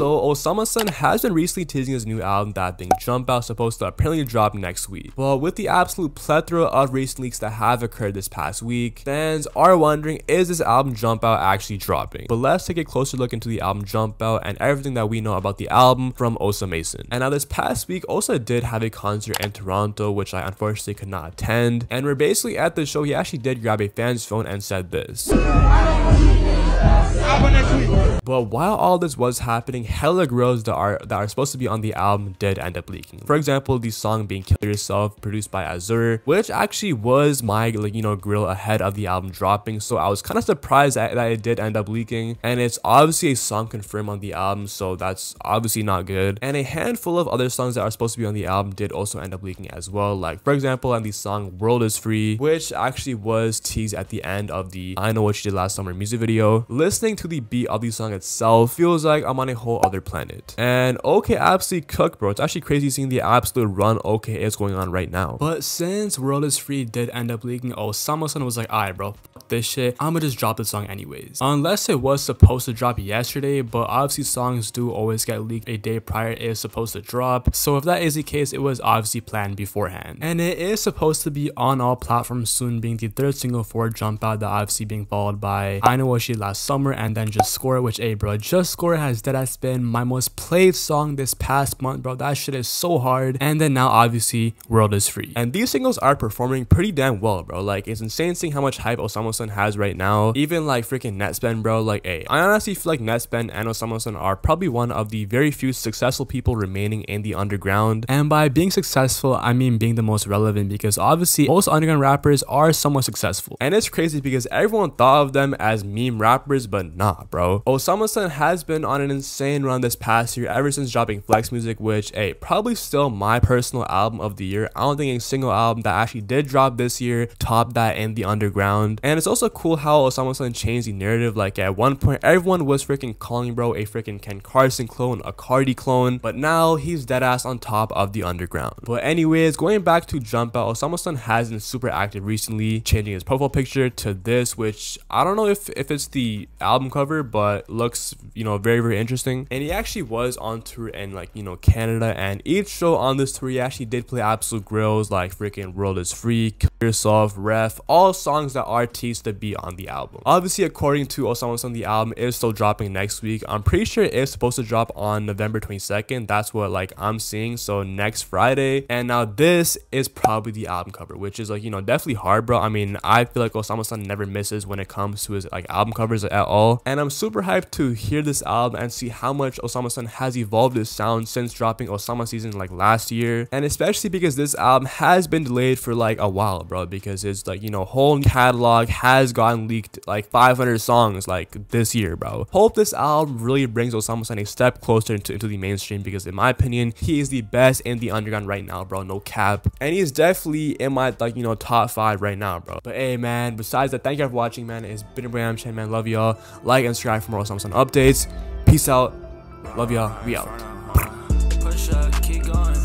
So Osamason has been recently teasing his new album that being JUMPOUT, supposed to apparently drop next week. But with the absolute plethora of recent leaks that have occurred this past week, fans are wondering, is this album JUMPOUT actually dropping? But let's take a closer look into the album JUMPOUT and everything that we know about the album from Osamason. And now this past week, Osa did have a concert in Toronto, which I unfortunately could not attend. And we're basically at the show, he actually did grab a fan's phone and said this. But while all this was happening, hella grills that are supposed to be on the album did end up leaking. For example, the song being Kill Yourself, produced by Azur, which actually was my grill ahead of the album dropping, so I was kind of surprised that it did end up leaking. And it's obviously a song confirmed on the album, so that's obviously not good. And a handful of other songs that are supposed to be on the album did also end up leaking as well, like for example on the song World Is Free, which actually was teased at the end of the I Know What You Did Last Summer music video. Listening to the beat of the song itself feels like I'm on a whole other planet. And OK absolutely cooked, bro. It's actually crazy seeing the absolute run OK is going on right now. But since World Is Free did end up leaking, Osamason was like, alright bro, fuck this shit, I'ma just drop the song anyways. Unless it was supposed to drop yesterday, but obviously songs do always get leaked a day prior it is supposed to drop. So if that is the case, it was obviously planned beforehand. And it is supposed to be on all platforms soon, being the third single for JUMPOUT, that obviously being followed by I Know What You Did Last Summer and then Just Score, which bro, Just Score has deadass been my most played song this past month, bro. That shit is so hard. And then now obviously World Is Free. And these singles are performing pretty damn well, bro. Like it's insane seeing how much hype Osamason has right now. Even like freaking Netspend, bro. Like I honestly feel like Netspend and Osamason are probably one of the very few successful people remaining in the underground. And by being successful, I mean being the most relevant, because obviously most underground rappers are somewhat successful. And it's crazy because everyone thought of them as meme rappers, but nah, bro. Osamason has been on an insane run this past year ever since dropping Flex Music, which probably still my personal album of the year. I don't think a single album that actually did drop this year topped that in the underground. And it's also cool how Osamason changed the narrative. Like at one point everyone was freaking calling bro a freaking Ken Carson clone, a Cardi clone, but now he's deadass on top of the underground. But anyways, going back to JUMPOUT, Osamason has been super active recently, changing his profile picture to this, which I don't know if it's the album cover, but looks very, very interesting. And he actually was on tour in Canada, and each show on this tour he actually did play absolute grills like freaking World Is Free, Kill Yourself, Ref, all songs that are teased to be on the album. Obviously, according to Osamason, the album is still dropping next week. I'm pretty sure it is supposed to drop on November 22nd. That's what I'm seeing, so next Friday. And now this is probably the album cover, which is definitely hard, bro. I mean, I feel like Osamason never misses when it comes to his album covers at all, and I'm super hyped to hear this album and see how much Osamason has evolved his sound since dropping Osamason last year. And especially because this album has been delayed for a while, bro, because his whole catalog has gotten leaked 500 songs this year, bro. Hope this album really brings Osamason a step closer into the mainstream, because in my opinion he is the best in the underground right now, bro, no cap. And he's definitely in my top 5 right now, bro. But hey man, besides that, thank you for watching, man. It's been your boy AmChann, man. Love y'all. Like and subscribe for more Osamason updates. Peace out. Love y'all. We out. Push up, keep going.